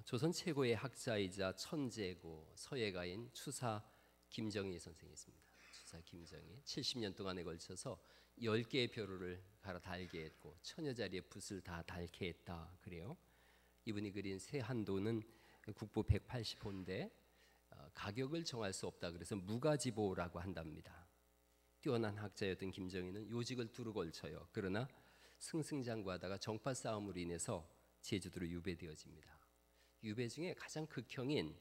조선 최고의 학자이자 천재고 서예가인 추사 김정희 선생이 있습니다. 추사 김정희 70년 동안에 걸쳐서 10개의 벼루를 갈아 달게 했고 1000여 자리의 붓을 다 닳게 했다 그래요. 이분이 그린 세한도는 국보 180호인데 가격을 정할 수 없다 그래서 무가지보라고 한답니다. 뛰어난 학자였던 김정희는 요직을 두루 걸쳐요. 그러나 승승장구하다가 정파 싸움으로 인해서 제주도로 유배되어집니다. 유배 중에 가장 극형인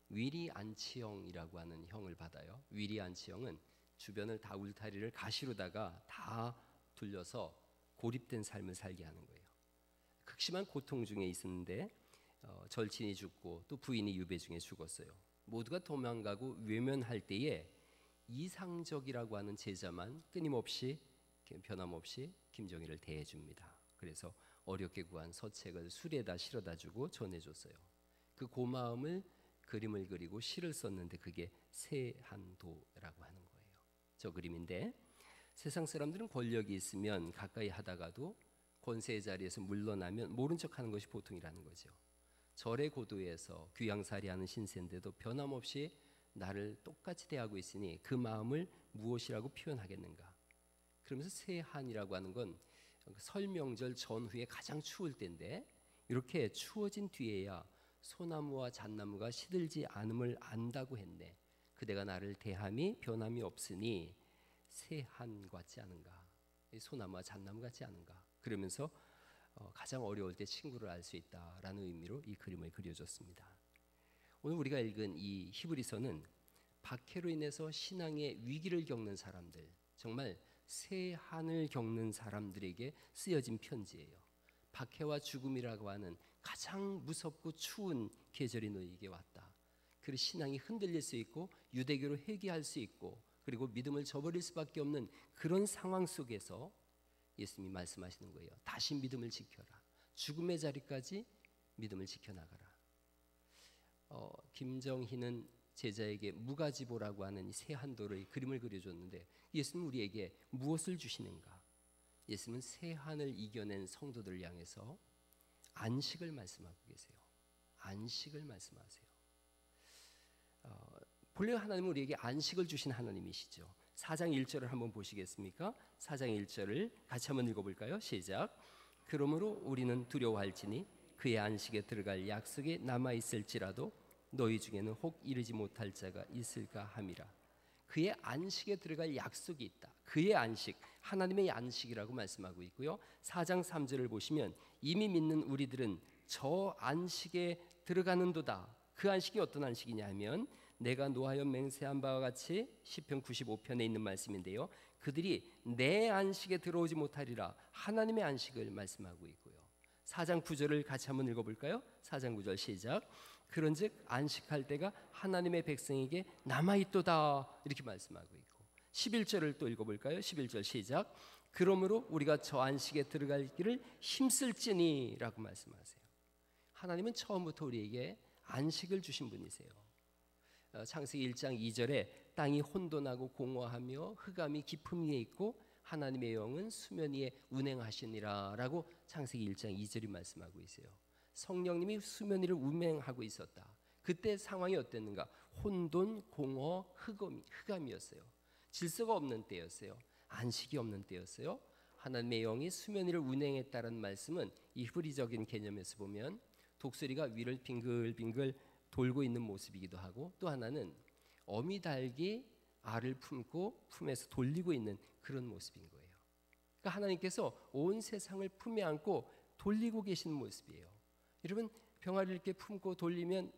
위리안치형이라고 하는 형을 받아요. 위리안치형은 주변을 다 울타리를 가시로다가 다 둘러서 고립된 삶을 살게 하는 거예요. 극심한 고통 중에 있었는데 절친이 죽고 또 부인이 유배 중에 죽었어요. 모두가 도망가고 외면할 때에 이상적이라고 하는 제자만 끊임없이 변함없이 김정희를 대해줍니다. 그래서 어렵게 구한 서책을 술에다 실어다 주고 전해줬어요. 그 고마움을 그림을 그리고 시를 썼는데 그게 세한도라고 하는 거예요. 저 그림인데 세상 사람들은 권력이 있으면 가까이 하다가도 권세의 자리에서 물러나면 모른 척하는 것이 보통이라는 거죠. 절의 고도에서 귀양살이하는 신세인데도 변함없이 나를 똑같이 대하고 있으니 그 마음을 무엇이라고 표현하겠는가. 그러면서 세한이라고 하는 건 설 명절 전후에 가장 추울 때인데 이렇게 추워진 뒤에야 소나무와 잣나무가 시들지 않음을 안다고 했네. 그대가 나를 대함이 변함이 없으니 세한 같지 않은가. 소나무와 잣나무 같지 않은가. 그러면서 가장 어려울 때 친구를 알 수 있다라는 의미로 이 그림을 그려줬습니다. 오늘 우리가 읽은 이 히브리서는 박해로 인해서 신앙의 위기를 겪는 사람들, 정말 세한을 겪는 사람들에게 쓰여진 편지예요. 박해와 죽음이라고 하는 가장 무섭고 추운 계절이 너에게 왔다. 그리고 신앙이 흔들릴 수 있고 유대교로 회귀할 수 있고 그리고 믿음을 저버릴 수밖에 없는 그런 상황 속에서 예수님이 말씀하시는 거예요. 다시 믿음을 지켜라. 죽음의 자리까지 믿음을 지켜나가라. 김정희는 제자에게 무가지보라고 하는 이 세한도의 그림을 그려줬는데 예수님은 우리에게 무엇을 주시는가? 예수님은 세한을 이겨낸 성도들을 향해서 안식을 말씀하고 계세요. 안식을 말씀하세요. 본래 하나님은 우리에게 안식을 주신 하나님이시죠. 4장 1절을 한번 보시겠습니까? 4장 1절을 같이 한번 읽어볼까요? 시작. 그러므로 우리는 두려워할지니 그의 안식에 들어갈 약속이 남아있을지라도 너희 중에는 혹 이르지 못할 자가 있을까 함이라. 그의 안식에 들어갈 약속이 있다. 그의 안식, 하나님의 안식이라고 말씀하고 있고요. 4장 3절을 보시면 이미 믿는 우리들은 저 안식에 들어가는도다. 그 안식이 어떤 안식이냐 하면 내가 노하여 맹세한 바와 같이 시편 95편에 있는 말씀인데요. 그들이 내 안식에 들어오지 못하리라. 하나님의 안식을 말씀하고 있고요. 4장 9절을 같이 한번 읽어볼까요? 4장 9절 시작. 그런즉 안식할 때가 하나님의 백성에게 남아있도다 이렇게 말씀하고 있고 11절을 또 읽어볼까요? 11절 시작. 그러므로 우리가 저 안식에 들어갈 길을 힘쓸지니 라고 말씀하세요. 하나님은 처음부터 우리에게 안식을 주신 분이세요. 창세기 1장 2절에 땅이 혼돈하고 공허하며 흑암이 깊음 위에 있고 하나님의 영은 수면 위에 운행하시니라 라고 창세기 1장 2절이 말씀하고 있어요. 성령님이 수면 위를 운행하고 있었다. 그때 상황이 어땠는가? 혼돈, 공허, 흑암이었어요. 질서가 없는 때였어요. 안식이 없는 때였어요. 하나님의 영이 수면 위를 운행했다는 말씀은 이 히브리적인 개념에서 보면 독수리가 위를 빙글빙글 돌고 있는 모습이기도 하고 또 하나는 어미 닭이 알을 품고 품에서 돌리고 있는 그런 모습인 거예요. 그러니까 하나님께서 온 세상을 품에 안고 돌리고 계신 모습이에요. 여러분 병아리를 이렇게 품고 돌리면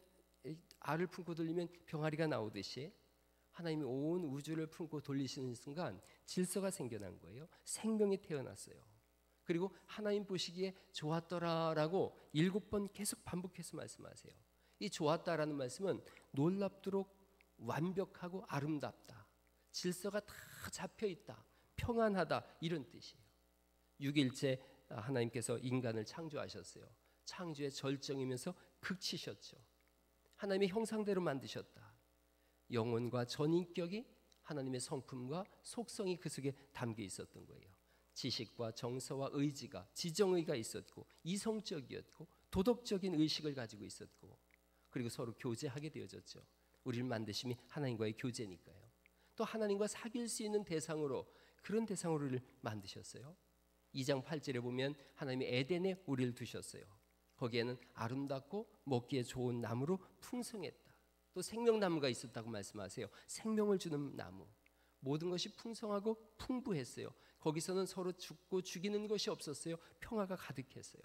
알을 품고 돌리면 병아리가 나오듯이 하나님이 온 우주를 품고 돌리시는 순간 질서가 생겨난 거예요. 생명이 태어났어요. 그리고 하나님 보시기에 좋았더라라고 7번 계속 반복해서 말씀하세요. 이 좋았다라는 말씀은 놀랍도록 완벽하고 아름답다. 질서가 다 잡혀있다. 평안하다. 이런 뜻이에요. 6일째 하나님께서 인간을 창조하셨어요. 창조의 절정이면서 극치셨죠. 하나님의 형상대로 만드셨다. 영혼과 전인격이 하나님의 성품과 속성이 그 속에 담겨 있었던 거예요. 지식과 정서와 의지가 지정의가 있었고 이성적이었고 도덕적인 의식을 가지고 있었고 그리고 서로 교제하게 되어졌죠. 우리를 만드심이 하나님과의 교제니까요. 또 하나님과 사귈 수 있는 대상으로, 그런 대상으로 우리를 만드셨어요. 2장 8절에 보면 하나님이 에덴에 우리를 두셨어요. 거기에는 아름답고 먹기에 좋은 나무로 풍성했다. 또 생명나무가 있었다고 말씀하세요. 생명을 주는 나무. 모든 것이 풍성하고 풍부했어요. 거기서는 서로 죽고 죽이는 것이 없었어요. 평화가 가득했어요.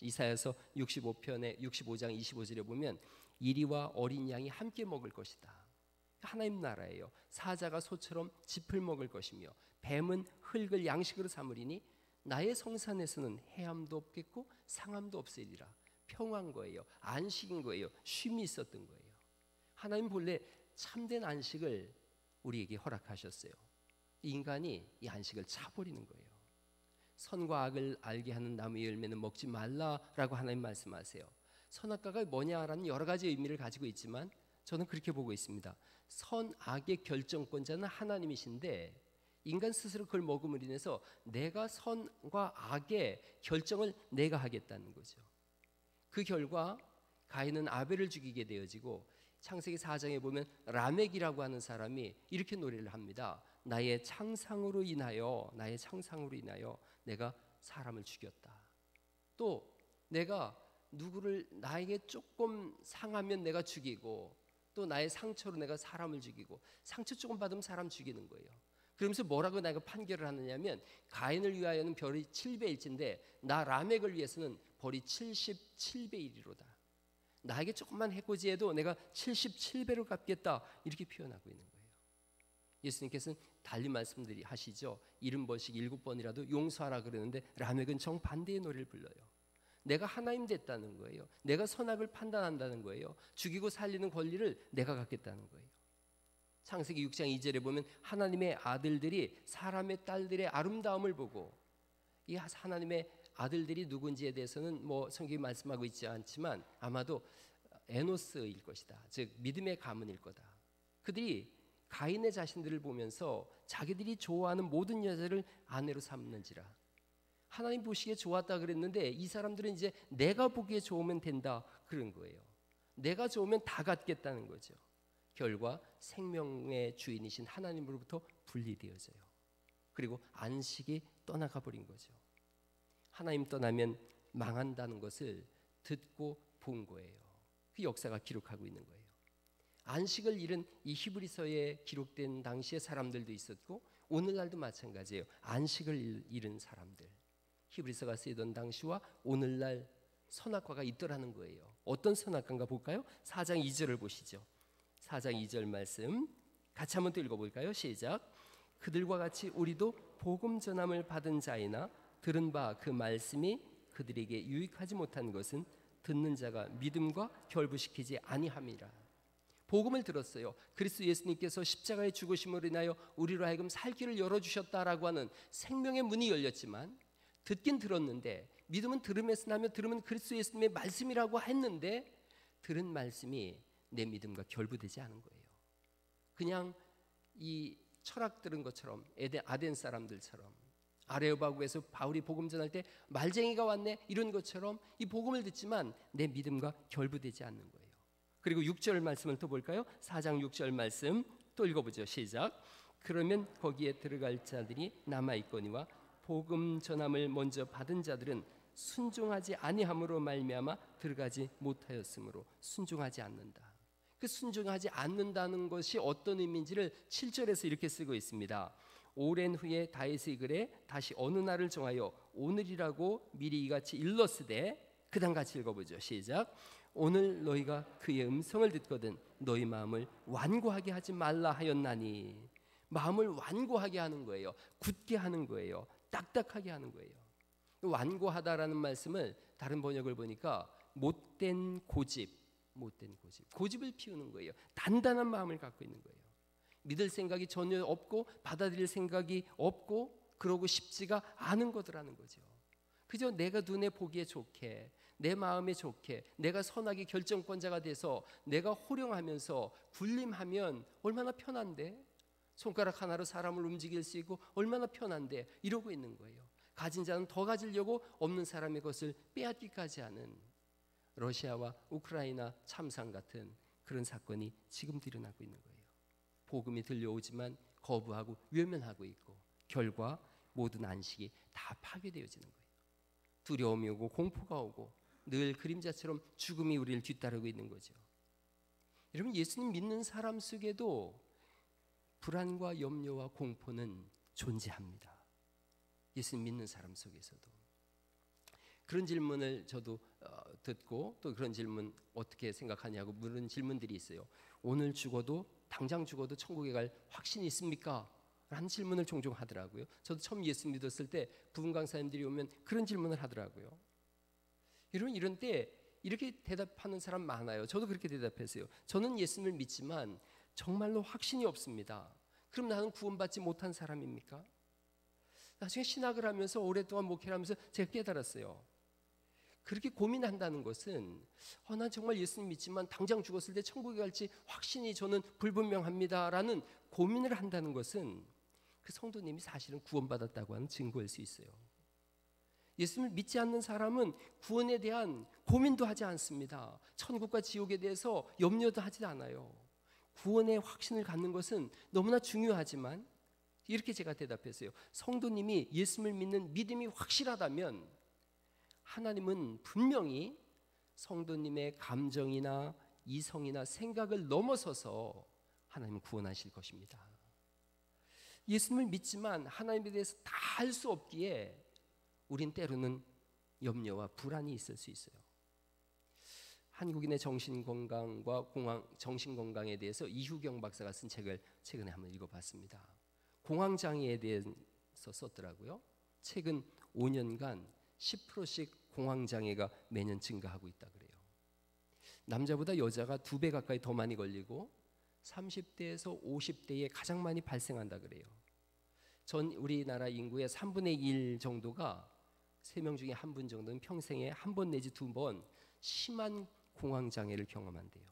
이사야서 65장 25절에 보면 이리와 어린 양이 함께 먹을 것이다. 하나님 나라예요. 사자가 소처럼 짚을 먹을 것이며 뱀은 흙을 양식으로 삼으리니 나의 성산에서는 해함도 없겠고 상함도 없으리라. 평화인 거예요. 안식인 거예요. 쉼이 있었던 거예요. 하나님 본래 참된 안식을 우리에게 허락하셨어요. 인간이 이 안식을 차버리는 거예요. 선과 악을 알게 하는 나무의 열매는 먹지 말라라고 하나님 말씀하세요. 선악과가 뭐냐라는 여러 가지 의미를 가지고 있지만 저는 그렇게 보고 있습니다. 선악의 결정권자는 하나님이신데 인간 스스로 그걸 먹음으로 인해서 내가 선과 악의 결정을 내가 하겠다는 거죠. 그 결과 가인은 아벨을 죽이게 되어지고 창세기 4장에 보면 라멕이라고 하는 사람이 이렇게 노래를 합니다. 나의 창상으로 인하여 내가 사람을 죽였다. 또 내가 누구를 나에게 조금 상하면 내가 죽이고 또 나의 상처로 내가 사람을 죽이고 상처 조금 받으면 사람 죽이는 거예요. 그러면서 뭐라고 내가 판결을 하느냐면 가인을 위하여는 별이 7배1인데 나 라멕을 위해서는 벌이 77배 1이로다. 나에게 조금만 해코지해도 내가 77배로 갚겠다. 이렇게 표현하고 있는 거예요. 예수님께서는 달리 말씀들이 하시죠. 70번씩 7번이라도 용서하라 그러는데 라멕은 정반대의 노래를 불러요. 내가 하나님 됐다는 거예요. 내가 선악을 판단한다는 거예요. 죽이고 살리는 권리를 내가 갖겠다는 거예요. 창세기 6장 2절에 보면 하나님의 아들들이 사람의 딸들의 아름다움을 보고, 이 하나님의 아들들이 누군지에 대해서는 뭐 성경이 말씀하고 있지 않지만 아마도 에노스일 것이다. 즉 믿음의 가문일 거다. 그들이 가인의 자신들을 보면서 자기들이 좋아하는 모든 여자를 아내로 삼는지라. 하나님 보시기에 좋았다 그랬는데 이 사람들은 이제 내가 보기에 좋으면 된다 그런 거예요. 내가 좋으면 다 갖겠다는 거죠. 결과 생명의 주인이신 하나님으로부터 분리되어져요. 그리고 안식이 떠나가 버린 거죠. 하나님 떠나면 망한다는 것을 듣고 본 거예요. 그 역사가 기록하고 있는 거예요. 안식을 잃은 이 히브리서에 기록된 당시의 사람들도 있었고 오늘날도 마찬가지예요. 안식을 잃은 사람들. 히브리서가 쓰이던 당시와 오늘날 선악과가 있더라는 거예요. 어떤 선악과인가 볼까요? 4장 2절을 보시죠. 4장 2절 말씀 같이 한번 또 읽어볼까요? 시작. 그들과 같이 우리도 복음 전함을 받은 자이나 들은 바 그 말씀이 그들에게 유익하지 못한 것은 듣는 자가 믿음과 결부시키지 아니함이라. 복음을 들었어요. 그리스도 예수님께서 십자가의 죽으심으로 인하여 우리로 하여금 살 길을 열어주셨다라고 하는 생명의 문이 열렸지만 듣긴 들었는데 믿음은 들음에서 나며 들으면 그리스도 예수님의 말씀이라고 했는데 들은 말씀이 내 믿음과 결부되지 않은 거예요. 그냥 이 철학 들은 것처럼 아덴 사람들처럼 아레오바구에서 바울이 복음 전할 때 말쟁이가 왔네 이런 것처럼 이 복음을 듣지만 내 믿음과 결부되지 않는 거예요. 그리고 6절 말씀을 또 볼까요? 4장 6절 말씀 또 읽어보죠. 시작. 그러면 거기에 들어갈 자들이 남아있거니와 복음 전함을 먼저 받은 자들은 순종하지 아니함으로 말미암아 들어가지 못하였으므로 순종하지 않는다. 그 순종하지 않는다는 것이 어떤 의미인지를 7절에서 이렇게 쓰고 있습니다. 오랜 후에 다윗의 글에 다시 어느 날을 정하여 오늘이라고 미리 이같이 일렀으되 그 다음 같이 읽어보죠. 시작. 오늘 너희가 그의 음성을 듣거든 너희 마음을 완고하게 하지 말라 하였나니. 마음을 완고하게 하는 거예요. 굳게 하는 거예요. 딱딱하게 하는 거예요. 완고하다라는 말씀을 다른 번역을 보니까 못된 고집을 피우는 거예요. 단단한 마음을 갖고 있는 거예요. 믿을 생각이 전혀 없고 받아들일 생각이 없고 그러고 싶지가 않은 것이라는 거죠. 그저 내가 눈에 보기에 좋게 내 마음에 좋게 내가 선악의 결정권자가 돼서 내가 호령하면서 군림하면 얼마나 편한데, 손가락 하나로 사람을 움직일 수 있고 얼마나 편한데 이러고 있는 거예요. 가진 자는 더 가지려고 없는 사람의 것을 빼앗기까지 하는 러시아와 우크라이나 참상 같은 그런 사건이 지금도 일어나고 있는 거예요. 복음이 들려오지만 거부하고 외면하고 있고 결과 모든 안식이 다 파괴되어지는 거예요. 두려움이 오고 공포가 오고 늘 그림자처럼 죽음이 우리를 뒤따르고 있는 거죠. 여러분, 예수님 믿는 사람 속에도 불안과 염려와 공포는 존재합니다. 예수님 믿는 사람 속에서도. 그런 질문을 저도 듣고 또 그런 질문 어떻게 생각하냐고 물은 질문들이 있어요. 오늘 죽어도 당장 죽어도 천국에 갈 확신이 있습니까? 라는 질문을 종종 하더라고요. 저도 처음 예수 믿었을 때 부흥 강사님들이 오면 그런 질문을 하더라고요. 여러분, 이런 때 이렇게 대답하는 사람 많아요. 저도 그렇게 대답했어요. 저는 예수님을 믿지만 정말로 확신이 없습니다. 그럼 나는 구원받지 못한 사람입니까? 나중에 신학을 하면서 오랫동안 목회를 하면서 제가 깨달았어요. 그렇게 고민한다는 것은 난 정말 예수님 믿지만 당장 죽었을 때 천국에 갈지 확신이 저는 불분명합니다 라는 고민을 한다는 것은 그 성도님이 사실은 구원받았다고 하는 증거일 수 있어요. 예수님을 믿지 않는 사람은 구원에 대한 고민도 하지 않습니다. 천국과 지옥에 대해서 염려도 하지 않아요. 구원의 확신을 갖는 것은 너무나 중요하지만 이렇게 제가 대답했어요. 성도님이 예수님을 믿는 믿음이 확실하다면 하나님은 분명히 성도님의 감정이나 이성이나 생각을 넘어서서 하나님은 구원하실 것입니다. 예수님을 믿지만 하나님에 대해서 다 알 수 없기에 우린 때로는 염려와 불안이 있을 수 있어요. 한국인의 정신건강과 정신건강에 대해서 이후경 박사가 쓴 책을 최근에 한번 읽어봤습니다. 공황장애에 대해서 썼더라고요. 최근 5년간 10%씩 공황장애가 매년 증가하고 있다 그래요. 남자보다 여자가 2배 가까이 더 많이 걸리고 30대에서 50대에 가장 많이 발생한다 그래요. 전 우리나라 인구의 3분의 1 정도가 3명 중에 1분 정도는 평생에 1번 내지 2번 심한 공황장애를 경험한대요.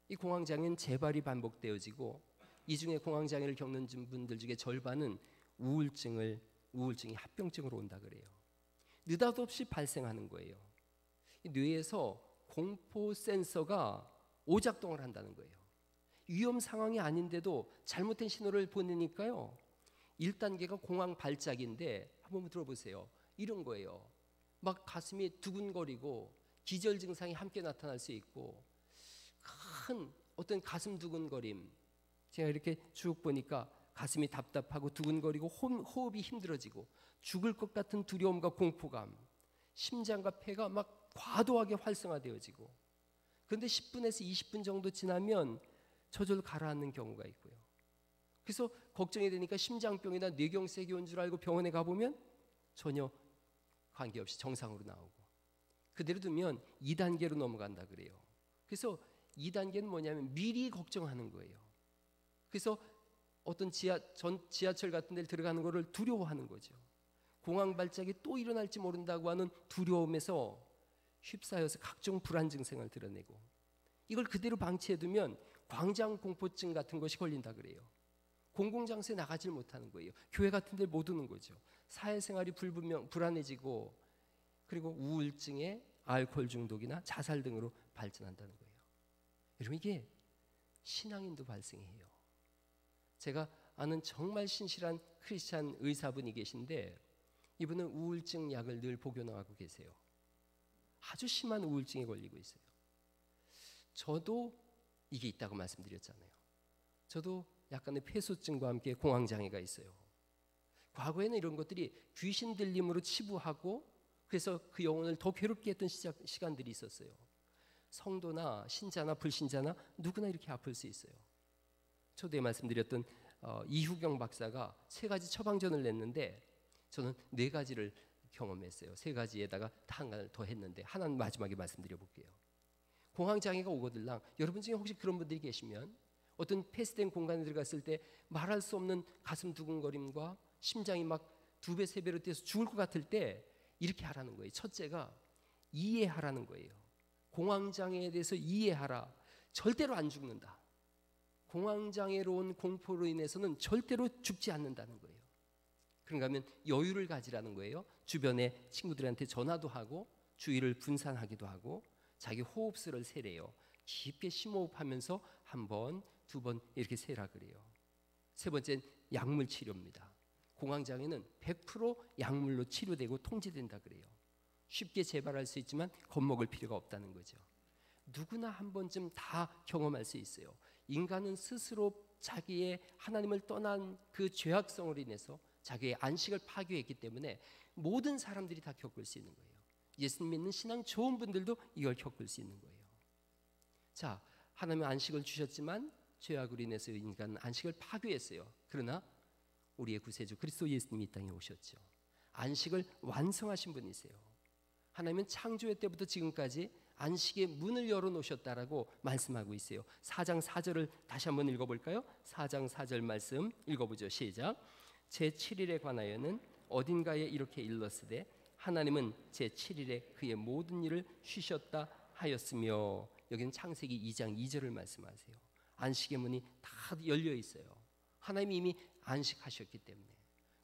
이 공황장애는 재발이 반복되어지고 이 중에 공황장애를 겪는 분들 중에 절반은 우울증이 합병증으로 온다 그래요. 느닷없이 발생하는 거예요. 뇌에서 공포 센서가 오작동을 한다는 거예요. 위험 상황이 아닌데도 잘못된 신호를 보내니까요. 1단계가 공황 발작인데 한번 들어보세요. 이런 거예요. 막 가슴이 두근거리고 기절 증상이 함께 나타날 수 있고 큰 어떤 가슴 두근거림. 제가 이렇게 쭉 보니까 가슴이 답답하고 두근거리고 호흡이 힘들어지고 죽을 것 같은 두려움과 공포감, 심장과 폐가 막 과도하게 활성화되어지고 그런데 10분에서 20분 정도 지나면 저절로 가라앉는 경우가 있고요. 그래서 걱정이 되니까 심장병이나 뇌경색이 온 줄 알고 병원에 가보면 전혀 관계없이 정상으로 나오고 그대로 두면 2단계로 넘어간다 그래요. 그래서 2단계는 뭐냐면 미리 걱정하는 거예요. 그래서 어떤 지하철 같은 데 들어가는 거를 두려워하는 거죠. 공황 발작이 또 일어날지 모른다고 하는 두려움에서 휩싸여서 각종 불안 증상을 드러내고 이걸 그대로 방치해두면 광장 공포증 같은 것이 걸린다 그래요. 공공장소에 나가질 못하는 거예요. 교회 같은 데 못 오는 거죠. 사회생활이 불안해지고 그리고 우울증에 알코올 중독이나 자살 등으로 발전한다는 거예요. 여러분, 이게 신앙인도 발생해요. 제가 아는 정말 신실한 크리스찬 의사분이 계신데 이분은 우울증 약을 늘 복용하고 계세요. 아주 심한 우울증에 걸리고 있어요. 저도 이게 있다고 말씀드렸잖아요. 저도 약간의 폐소증과 함께 공황장애가 있어요. 과거에는 이런 것들이 귀신 들림으로 치부하고 그래서 그 영혼을 더 괴롭게 했던 시간들이 있었어요. 성도나 신자나 불신자나 누구나 이렇게 아플 수 있어요. 초대에 말씀드렸던 이후경 박사가 3가지 처방전을 냈는데 저는 4가지를 경험했어요. 3가지에다가 하나를 더 했는데 하나는 마지막에 말씀드려 볼게요. 공황장애가 오거들랑 여러분 중에 혹시 그런 분들이 계시면 어떤 폐쇄된 공간에 들어갔을 때 말할 수 없는 가슴 두근거림과 심장이 막 2배, 3배로 뛰어서 죽을 것 같을 때 이렇게 하라는 거예요. 첫째가 이해하라는 거예요. 공황장애에 대해서 이해하라. 절대로 안 죽는다. 공황장애로 온 공포로 인해서는 절대로 죽지 않는다는 거예요. 그런가 하면 여유를 가지라는 거예요. 주변에 친구들한테 전화도 하고 주의를 분산하기도 하고 자기 호흡수를 세래요. 깊게 심호흡하면서 한 번, 두 번 이렇게 세라 그래요. 세 번째는 약물 치료입니다. 공황장애는 100% 약물로 치료되고 통제된다 그래요. 쉽게 재발할 수 있지만 겁먹을 필요가 없다는 거죠. 누구나 한 번쯤 다 경험할 수 있어요. 인간은 스스로 자기의 하나님을 떠난 그 죄악성으로 인해서 자기의 안식을 파괴했기 때문에 모든 사람들이 다 겪을 수 있는 거예요. 예수 믿는 신앙 좋은 분들도 이걸 겪을 수 있는 거예요. 자, 하나님은 안식을 주셨지만 죄악으로 인해서 인간은 안식을 파괴했어요. 그러나 우리의 구세주 그리스도 예수님이 이 땅에 오셨죠. 안식을 완성하신 분이세요. 하나님은 창조의 때부터 지금까지 안식의 문을 열어놓으셨다라고 말씀하고 있어요. 4장 4절을 다시 한번 읽어볼까요? 4장 4절 말씀 읽어보죠. 시작. 제7일에 관하여는 어딘가에 이렇게 일렀으되 하나님은 제7일에 그의 모든 일을 쉬셨다 하였으며, 여기는 창세기 2장 2절을 말씀하세요. 안식의 문이 다 열려 있어요. 하나님이 이미 안식하셨기 때문에.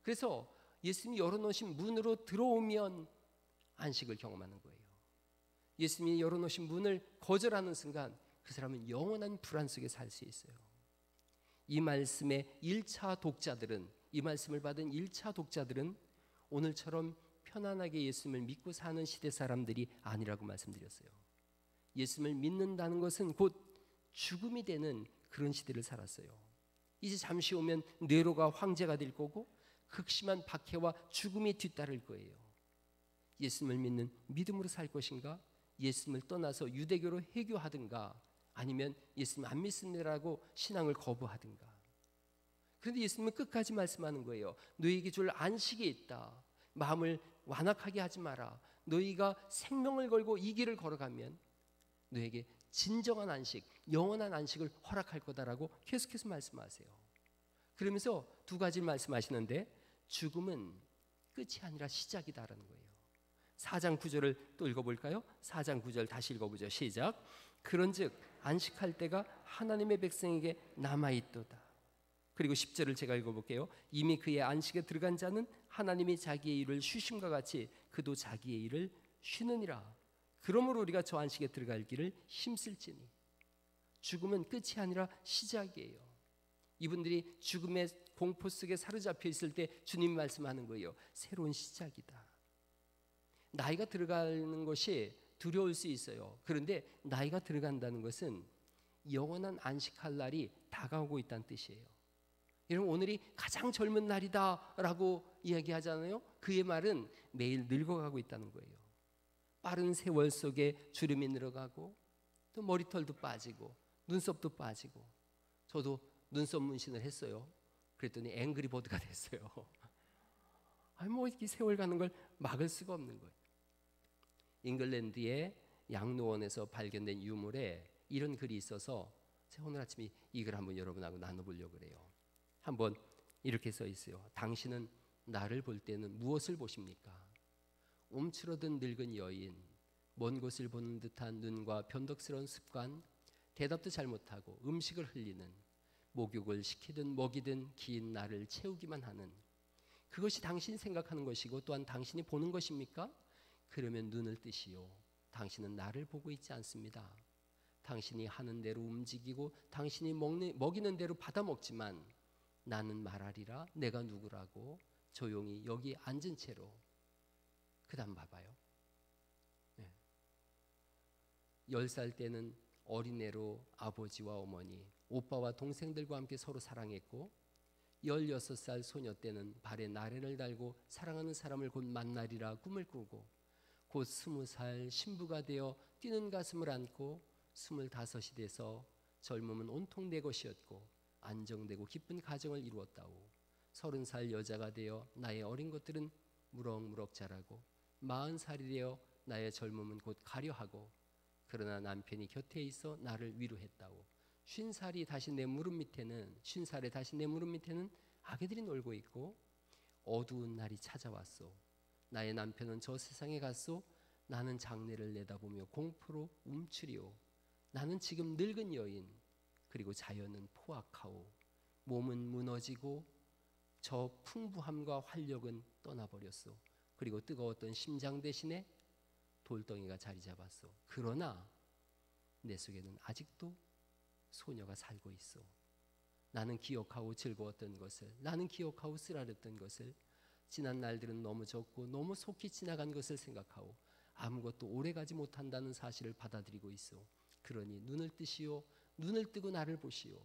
그래서 예수님이 열어놓으신 문으로 들어오면 안식을 경험하는 거예요. 예수님이 열어놓으신 문을 거절하는 순간 그 사람은 영원한 불안 속에 살 수 있어요. 이 말씀의 1차 독자들은, 이 말씀을 받은 1차 독자들은 오늘처럼 편안하게 예수님을 믿고 사는 시대 사람들이 아니라고 말씀드렸어요. 예수님을 믿는다는 것은 곧 죽음이 되는 그런 시대를 살았어요. 이제 잠시 오면 네로가 황제가 될 거고 극심한 박해와 죽음이 뒤따를 거예요. 예수님을 믿는 믿음으로 살 것인가? 예수님을 떠나서 유대교로 회교하든가, 아니면 예수님 안 믿습니다라고 신앙을 거부하든가. 그런데 예수님은 끝까지 말씀하는 거예요. 너희에게 줄 안식이 있다. 마음을 완악하게 하지 마라. 너희가 생명을 걸고 이 길을 걸어가면 너에게 진정한 안식, 영원한 안식을 허락할 거다라고 계속해서 말씀하세요. 그러면서 두 가지를 말씀하시는데, 죽음은 끝이 아니라 시작이다라는 거예요. 4장 9절을 또 읽어볼까요? 4장 9절 다시 읽어보죠. 시작. 그런즉 안식할 때가 하나님의 백성에게 남아있도다. 그리고 10절을 제가 읽어볼게요. 이미 그의 안식에 들어간 자는 하나님이 자기의 일을 쉬심과 같이 그도 자기의 일을 쉬느니라. 그러므로 우리가 저 안식에 들어갈 길을 힘쓸지니. 죽음은 끝이 아니라 시작이에요. 이분들이 죽음의 공포 속에 사로잡혀 있을 때 주님 말씀하는 거예요. 새로운 시작이다. 나이가 들어가는 것이 두려울 수 있어요. 그런데 나이가 들어간다는 것은 영원한 안식할 날이 다가오고 있다는 뜻이에요. 여러분, 오늘이 가장 젊은 날이다라고 이야기하잖아요. 그의 말은 매일 늙어가고 있다는 거예요. 빠른 세월 속에 주름이 늘어가고 또 머리털도 빠지고 눈썹도 빠지고. 저도 눈썹 문신을 했어요. 그랬더니 앵그리버드가 됐어요. 아니 뭐 이렇게 세월 가는 걸 막을 수가 없는 거예요. 잉글랜드의 양로원에서 발견된 유물에 이런 글이 있어서 제가 오늘 아침에 이 글 한번 여러분하고 나눠보려고 그래요. 한번 이렇게 써 있어요. 당신은 나를 볼 때는 무엇을 보십니까? 움츠러든 늙은 여인, 먼 곳을 보는 듯한 눈과 변덕스러운 습관, 대답도 잘 못하고 음식을 흘리는, 목욕을 시키든 먹이든 긴 나를 채우기만 하는, 그것이 당신이 생각하는 것이고 또한 당신이 보는 것입니까? 그러면 눈을 뜨시오. 당신은 나를 보고 있지 않습니다. 당신이 하는 대로 움직이고 당신이 먹이는 대로 받아먹지만 나는 말하리라 내가 누구라고 조용히 여기 앉은 채로. 그 다음 봐봐요. 10살 때는 어린애로 아버지와 어머니, 오빠와 동생들과 함께 서로 사랑했고 16살 소녀 때는 발에 나래를 달고 사랑하는 사람을 곧 만나리라 꿈을 꾸고 곧 20살 신부가 되어 뛰는 가슴을 안고 25이 돼서 젊음은 온통 내 것이었고 안정되고 기쁜 가정을 이루었다오. 30살 여자가 되어 나의 어린 것들은 무럭무럭 자라고 40살이 되어 나의 젊음은 곧 가려하고 그러나 남편이 곁에 있어 나를 위로했다오. 50살이 다시 내 무릎 밑에는 50살에 다시 내 무릎 밑에는 아기들이 놀고 있고 어두운 날이 찾아왔소. 나의 남편은 저 세상에 갔소. 나는 장래를 내다보며 공포로 움츠리오. 나는 지금 늙은 여인, 그리고 자연은 포악하오. 몸은 무너지고 저 풍부함과 활력은 떠나버렸소. 그리고 뜨거웠던 심장 대신에 돌덩이가 자리 잡았어. 그러나 내 속에는 아직도 소녀가 살고 있어. 나는 기억하고 즐거웠던 것을, 나는 기억하고 쓰라렸던 것을, 지난 날들은 너무 적고 너무 속히 지나간 것을 생각하고 아무것도 오래가지 못한다는 사실을 받아들이고 있어. 그러니 눈을 뜨시오. 눈을 뜨고 나를 보시오.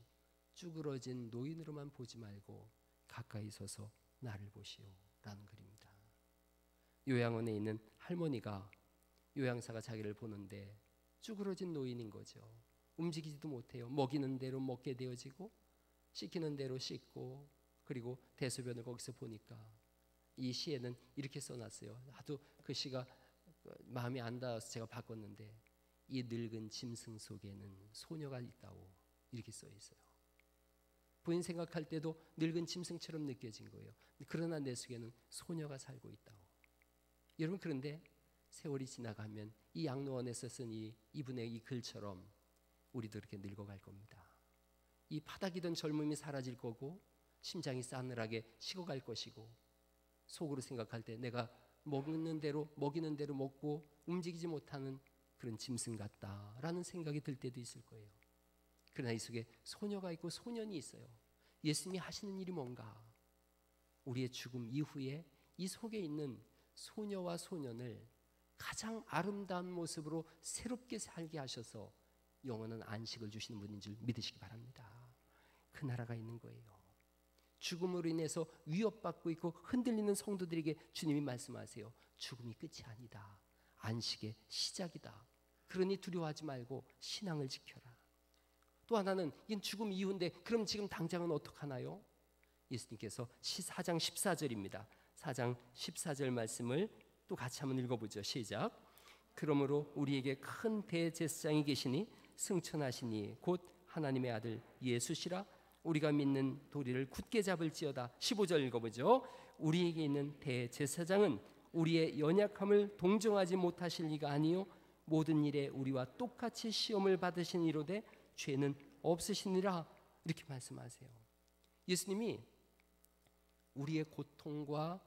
쭈그러진 노인으로만 보지 말고 가까이 서서 나를 보시오. 라는 글입니다. 요양원에 있는 할머니가 요양사가 자기를 보는데 쭈그러진 노인인 거죠. 움직이지도 못해요. 먹이는 대로 먹게 되어지고 씻기는 대로 씻고, 그리고 대소변을 거기서 보니까 이 시에는 이렇게 써놨어요. 하도 그 시가 마음에 안 닿아서 제가 바꿨는데, 이 늙은 짐승 속에는 소녀가 있다고 이렇게 써 있어요. 부인 생각할 때도 늙은 짐승처럼 느껴진 거예요. 그러나 내 속에는 소녀가 살고 있다고. 여러분, 그런데 세월이 지나가면 이 양로원에서 쓴 이분의 이 글처럼 우리도 이렇게 늙어갈 겁니다. 이 파닥이던 젊음이 사라질 거고 심장이 싸늘하게 식어갈 것이고, 속으로 생각할 때 내가 먹는 대로 먹이는 대로 먹고 움직이지 못하는 그런 짐승 같다라는 생각이 들 때도 있을 거예요. 그러나 이 속에 소녀가 있고 소년이 있어요. 예수님이 하시는 일이 뭔가? 우리의 죽음 이후에 이 속에 있는 소녀와 소년을 가장 아름다운 모습으로 새롭게 살게 하셔서 영원한 안식을 주시는 분인 줄 믿으시기 바랍니다. 그 나라가 있는 거예요. 죽음으로 인해서 위협받고 있고 흔들리는 성도들에게 주님이 말씀하세요. 죽음이 끝이 아니다. 안식의 시작이다. 그러니 두려워하지 말고 신앙을 지켜라. 또 하나는 이건 죽음 이후인데 그럼 지금 당장은 어떡하나요? 예수님께서 4장 14절입니다. 4장 14절 말씀을 또 같이 한번 읽어보죠. 시작. 그러므로 우리에게 큰 대제사장이 계시니 승천하시니 곧 하나님의 아들 예수시라. 우리가 믿는 도리를 굳게 잡을지어다. 15절 읽어보죠. 우리에게 있는 대제사장은 우리의 연약함을 동정하지 못하실 리가 아니요 모든 일에 우리와 똑같이 시험을 받으신 이로되 죄는 없으시니라. 이렇게 말씀하세요. 예수님이 우리의 고통과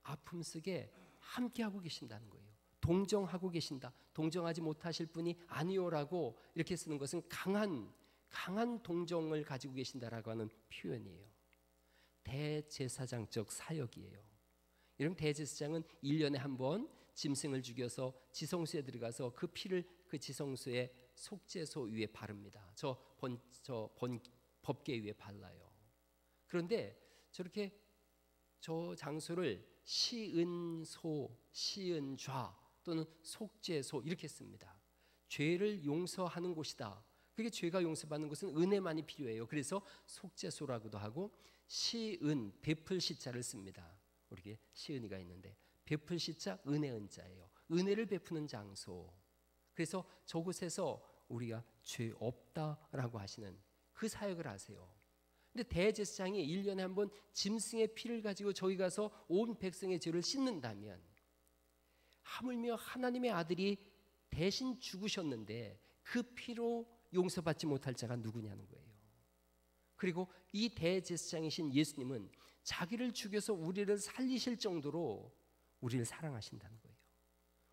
아픔 속에 함께하고 계신다는 거예요. 동정하고 계신다. 동정하지 못하실 분이 아니오라고 이렇게 쓰는 것은 강한 동정을 가지고 계신다라고 하는 표현이에요. 대제사장적 사역이에요. 여러분, 대제사장은 1년에 한 번 짐승을 죽여서 지성소에 들어가서 그 피를 그 지성소의 속죄소 위에 바릅니다. 저 법궤 위에 발라요. 그런데 저렇게 저 장소를 시은소, 시은좌 또는 속죄소 이렇게 씁니다. 죄를 용서하는 곳이다. 그게 죄가 용서받는 것은 은혜만이 필요해요. 그래서 속죄소라고도 하고, 시은 베풀 시자를 씁니다. 우리게 시은이가 있는데 베풀 시자 은혜 은자예요. 은혜를 베푸는 장소. 그래서 저곳에서 우리가 죄 없다라고 하시는 그 사역을 하세요. 근데 대제사장이 1년에 한 번 짐승의 피를 가지고 저기 가서 온 백성의 죄를 씻는다면, 하물며 하나님의 아들이 대신 죽으셨는데 그 피로 용서받지 못할 자가 누구냐는 거예요. 그리고 이 대제사장이신 예수님은 자기를 죽여서 우리를 살리실 정도로 우리를 사랑하신다는 거예요.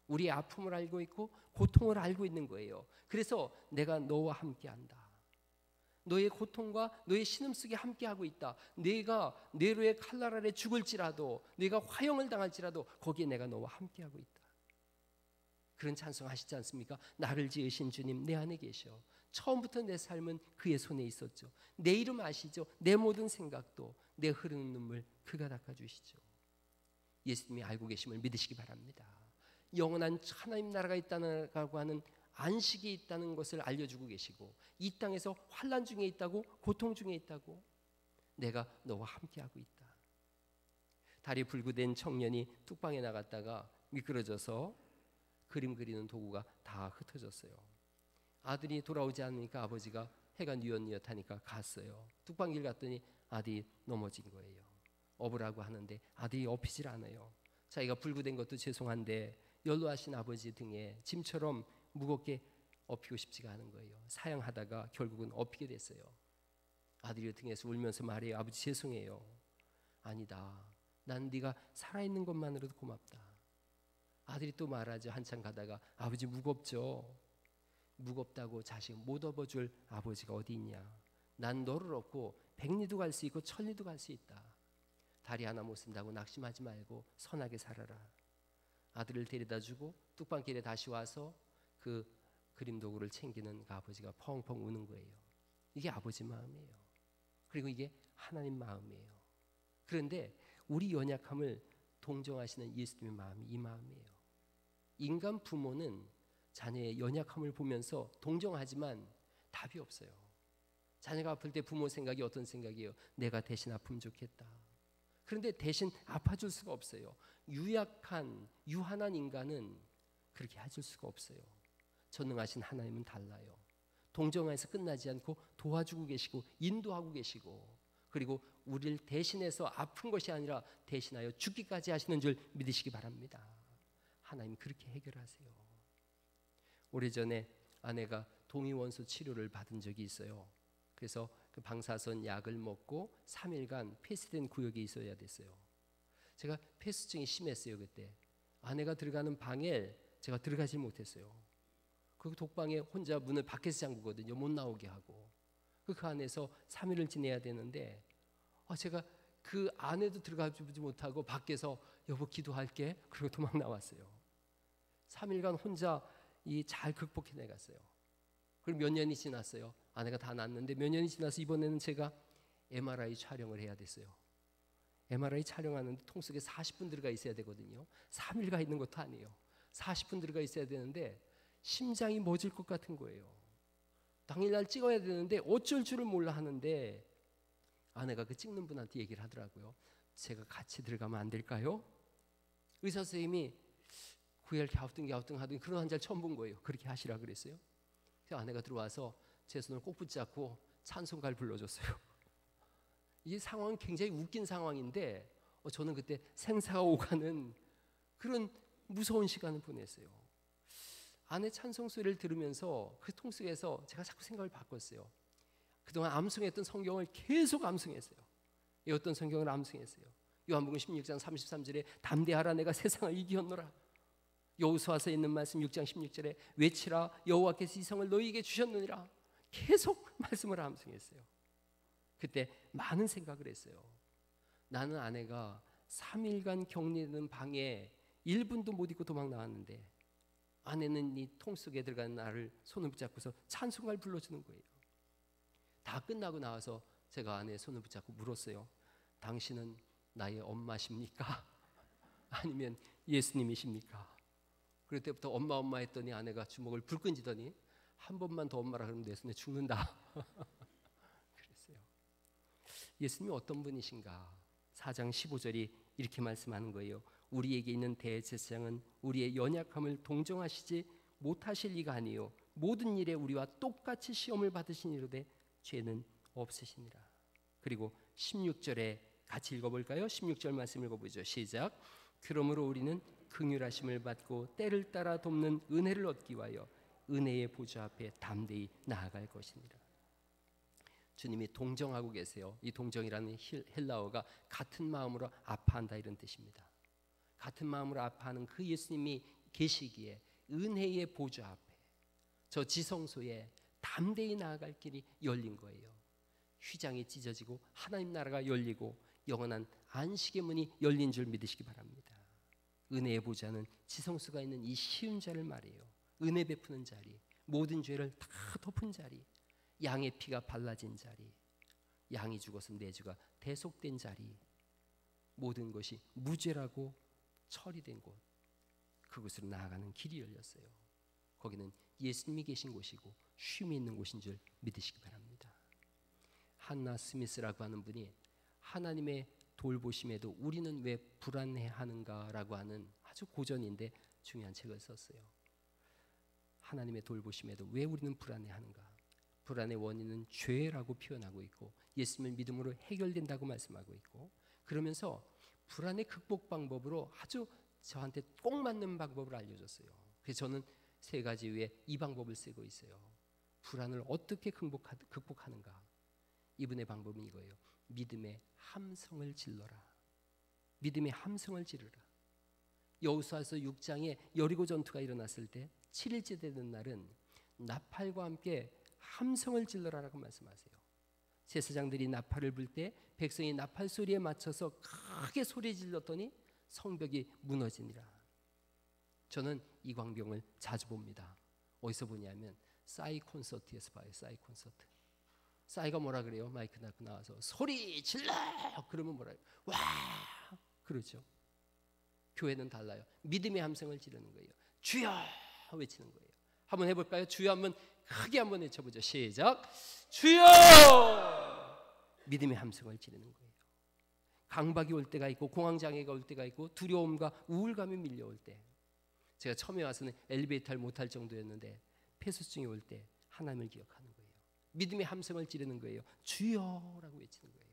우리의 아픔을 알고 있고 고통을 알고 있는 거예요. 그래서 내가 너와 함께한다. 너의 고통과 너의 신음속에 함께하고 있다. 네가 네로의 칼날 아래 죽을지라도, 네가 화형을 당할지라도 거기에 내가 너와 함께하고 있다. 그런 찬송하시지 않습니까? 나를 지으신 주님 내 안에 계셔. 처음부터 내 삶은 그의 손에 있었죠. 내 이름 아시죠? 내 모든 생각도, 내 흐르는 눈물 그가 닦아주시죠. 예수님이 알고 계심을 믿으시기 바랍니다. 영원한 하나님 나라가 있다고 하는 안식이 있다는 것을 알려주고 계시고, 이 땅에서 환난 중에 있다고, 고통 중에 있다고, 내가 너와 함께하고 있다. 다리 불구된 청년이 뚝방에 나갔다가 미끄러져서 그림 그리는 도구가 다 흩어졌어요. 아들이 돌아오지 않으니까 아버지가 해가 뉘엿뉘엿하니까 갔어요. 뚝방길 갔더니 아들이 넘어진 거예요. 업으라고 하는데 아들이 업히질 않아요. 자기가 불구된 것도 죄송한데 연로하신 아버지 등에 짐처럼 무겁게 업히고 싶지가 않은 거예요. 사양하다가 결국은 업히게 됐어요. 아들이 등에서 울면서 말해요. 아버지 죄송해요. 아니다. 난 네가 살아있는 것만으로도 고맙다. 아들이 또 말하죠. 한참 가다가 아버지 무겁죠. 무겁다고 자식 못 업어줄 아버지가 어디 있냐. 난 너를 얻고 백리도 갈 수 있고 천리도 갈 수 있다. 다리 하나 못 쓴다고 낙심하지 말고 선하게 살아라. 아들을 데려다 주고 뚝방길에 다시 와서 그 그림 도구를 챙기는 그 아버지가 펑펑 우는 거예요. 이게 아버지 마음이에요. 그리고 이게 하나님 마음이에요. 그런데 우리 연약함을 동정하시는 예수님의 마음이 이 마음이에요. 인간 부모는 자녀의 연약함을 보면서 동정하지만 답이 없어요. 자녀가 아플 때 부모 생각이 어떤 생각이에요? 내가 대신 아프면 좋겠다. 그런데 대신 아파줄 수가 없어요. 유한한 인간은 그렇게 해줄 수가 없어요. 전능하신 하나님은 달라요. 동정해서 끝나지 않고 도와주고 계시고 인도하고 계시고, 그리고 우리를 대신해서 아픈 것이 아니라 대신하여 죽기까지 하시는 줄 믿으시기 바랍니다. 하나님 그렇게 해결하세요. 오래전에 아내가 동위원소 치료를 받은 적이 있어요. 그래서 그 방사선 약을 먹고 3일간 폐쇄된 구역에 있어야 됐어요. 제가 폐수증이 심했어요. 그때 아내가 들어가는 방에 제가 들어가지 못했어요. 그 독방에 혼자 문을 밖에서 잠그거든요. 못 나오게 하고. 그 안에서 3일을 지내야 되는데 제가 그 안에도 들어가지 못하고 밖에서 여보 기도할게 그리고 도망 나왔어요. 3일간 혼자 잘 극복해 내갔어요. 그리고 몇 년이 지났어요. 아내가 다 낫는데 몇 년이 지나서 이번에는 제가 MRI 촬영을 해야 됐어요. MRI 촬영하는데 통 속에 40분 들어가 있어야 되거든요. 3일 가 있는 것도 아니에요. 40분 들어가 있어야 되는데 심장이 멎을 것 같은 거예요. 당일날 찍어야 되는데 어쩔 줄을 몰라 하는데 아내가 그 찍는 분한테 얘기를 하더라고요. 제가 같이 들어가면 안 될까요? 의사 선생님이 구열 갸우뚱 하더니 그런 환자를 처음 본 거예요. 그렇게 하시라 그랬어요. 그래서 아내가 들어와서 제 손을 꼭 붙잡고 찬송가를 불러줬어요. 이 상황은 굉장히 웃긴 상황인데 저는 그때 생사가 오가는 그런 무서운 시간을 보냈어요. 아내 찬송 소리를 들으면서 그 통 속에서 제가 자꾸 생각을 바꿨어요. 그동안 암송했던 성경을 계속 암송했어요. 어떤 성경을 암송했어요. 요한복음 16장 33절에 담대하라 내가 세상을 이기었노라. 여호수아서에 있는 말씀 6장 16절에 외치라 여호와께서 이 성을 너희에게 주셨느니라. 계속 말씀을 암송했어요. 그때 많은 생각을 했어요. 나는 아내가 3일간 격리되는 방에 1분도 못 있고 도망 나왔는데 아내는 이 통 속에 들어간 나를 손을 붙잡고서 찬송가를 불러주는 거예요. 다 끝나고 나와서 제가 아내의 손을 붙잡고 물었어요. 당신은 나의 엄마십니까? 아니면 예수님이십니까? 그때부터 엄마 했더니 아내가 주먹을 불끈 쥐더니 한 번만 더 엄마라 그러면 내 손에 죽는다. 그랬어요. 예수님이 어떤 분이신가? 4장 15절이 이렇게 말씀하는 거예요. 우리에게 있는 대제사장은 우리의 연약함을 동정하시지 못하실 리가 아니요 모든 일에 우리와 똑같이 시험을 받으시니로되 죄는 없으시니라. 그리고 16절에 같이 읽어볼까요? 16절 말씀 읽어보죠. 시작. 그러므로 우리는 긍휼하심을 받고 때를 따라 돕는 은혜를 얻기 위하여 은혜의 보좌 앞에 담대히 나아갈 것이니라. 주님이 동정하고 계세요. 이 동정이라는 헬라어가 같은 마음으로 아파한다 이런 뜻입니다. 같은 마음으로 아파하는 그 예수님이 계시기에 은혜의 보좌 앞에 저 지성소에 담대히 나아갈 길이 열린 거예요. 휘장이 찢어지고 하나님 나라가 열리고 영원한 안식의 문이 열린 줄 믿으시기 바랍니다. 은혜의 보좌는 지성소가 있는 이 쉬운 자를 말해요. 은혜 베푸는 자리, 모든 죄를 다 덮은 자리, 양의 피가 발라진 자리, 양이 죽어서 내 죄가 대속된 자리, 모든 것이 무죄라고 처리된 곳, 그곳으로 나아가는 길이 열렸어요. 거기는 예수님이 계신 곳이고 쉼이 있는 곳인 줄 믿으시기 바랍니다. 한나 스미스라고 하는 분이 하나님의 돌보심에도 우리는 왜 불안해하는가라고 하는 아주 고전인데 중요한 책을 썼어요. 하나님의 돌보심에도 왜 우리는 불안해하는가? 불안의 원인은 죄라고 표현하고 있고 예수님을 믿음으로 해결된다고 말씀하고 있고, 그러면서 불안의 극복 방법으로 아주 저한테 꼭 맞는 방법을 알려줬어요. 그래서 저는 3가지 외에 이 방법을 쓰고 있어요. 불안을 어떻게 극복하는가? 이분의 방법은 이거예요. 믿음의 함성을 질러라. 믿음의 함성을 지르라. 여호수아서 6장에 여리고 전투가 일어났을 때 7일째 되는 날은 나팔과 함께 함성을 질러라라고 말씀하세요. 제사장들이 나팔을 불 때 백성이 나팔 소리에 맞춰서 크게 소리 질렀더니 성벽이 무너지니라. 저는 이 광경을 자주 봅니다. 어디서 보냐면 싸이 콘서트에서 봐요. 싸이 콘서트. 싸이가 뭐라 그래요? 마이크 갖고 나와서 소리 질러! 그러면 뭐라 해요? 와! 그러죠. 교회는 달라요. 믿음의 함성을 지르는 거예요. 주여! 외치는 거예요. 한번 해볼까요? 주여 한번 크게 한번 외쳐보죠. 시작. 주여! 믿음의 함성을 지르는 거예요. 강박이 올 때가 있고 공황장애가 올 때가 있고 두려움과 우울감이 밀려올 때, 제가 처음에 와서는 엘리베이터를 못할 정도였는데 폐소증이 올 때 하나님을 기억하는 거예요. 믿음의 함성을 지르는 거예요. 주여라고 외치는 거예요.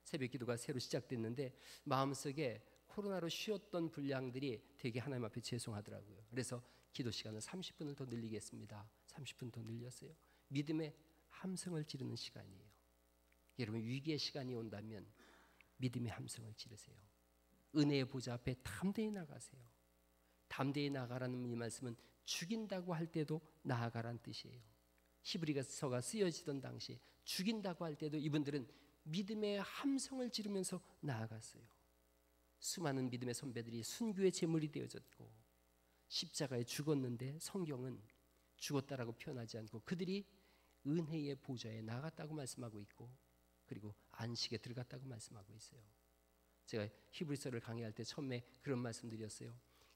새벽 기도가 새로 시작됐는데 마음속에 코로나로 쉬었던 분량들이 되게 하나님 앞에 죄송하더라고요. 그래서 기도 시간을 30분을 더 늘리겠습니다. 30분 더 늘렸어요. 믿음의 함성을 지르는 시간이에요. 여러분, 위기의 시간이 온다면 믿음의 함성을 지르세요. 은혜의 보좌 앞에 담대히 나가세요. 담대히 나가라는 이 말씀은 죽인다고 할 때도 나아가라는 뜻이에요. 히브리서가 쓰여지던 당시 죽인다고 할 때도 이분들은 믿음의 함성을 지르면서 나아갔어요. 수많은 믿음의 선배들이 순교의 제물이 되어졌고 십자가에 죽었는데 성경은 죽었다라고 표현하지 않고 그들이 은혜의 보좌에 나갔다고 말씀하고 있고, 그리고 안식에 들어갔다고 말씀하고 있어요. 제가 히브리서를 강의할 때 처음에 그런 말씀드렸어요.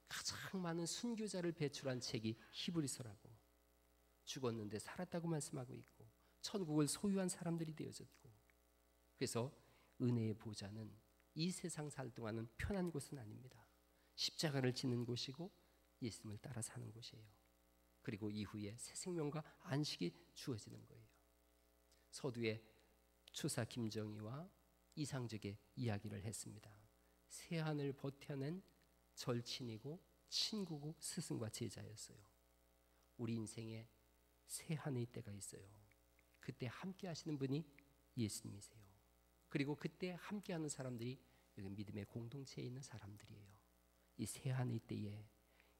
가장 많은 순교자를 배출한 책이 히브리서라고. 죽었는데 살았다고 말씀하고 있고 천국을 소유한 사람들이 되어졌고, 그래서 은혜의 보좌는 이 세상 살 동안은 편한 곳은 아닙니다. 십자가를 지는 곳이고 예수님을 따라 사는 곳이에요. 그리고 이후에 새 생명과 안식이 주어지는 거예요. 서두에 추사 김정희와 이상적의 이야기를 했습니다. 새하늘 버텨낸 절친이고 친구고 스승과 제자였어요. 우리 인생에 새하늘의 때가 있어요. 그때 함께 하시는 분이 예수님이세요. 그리고 그때 함께하는 사람들이 여기 믿음의 공동체에 있는 사람들이에요. 이 새하늘의 때에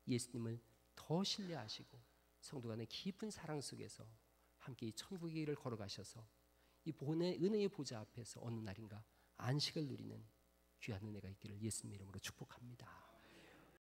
예수님을 더 신뢰하시고 성도 간의 깊은 사랑 속에서 함께 이 천국의 길을 걸어가셔서 이 은혜의 보좌 앞에서 어느 날인가 안식을 누리는 귀한 은혜가 있기를 예수님 이름으로 축복합니다.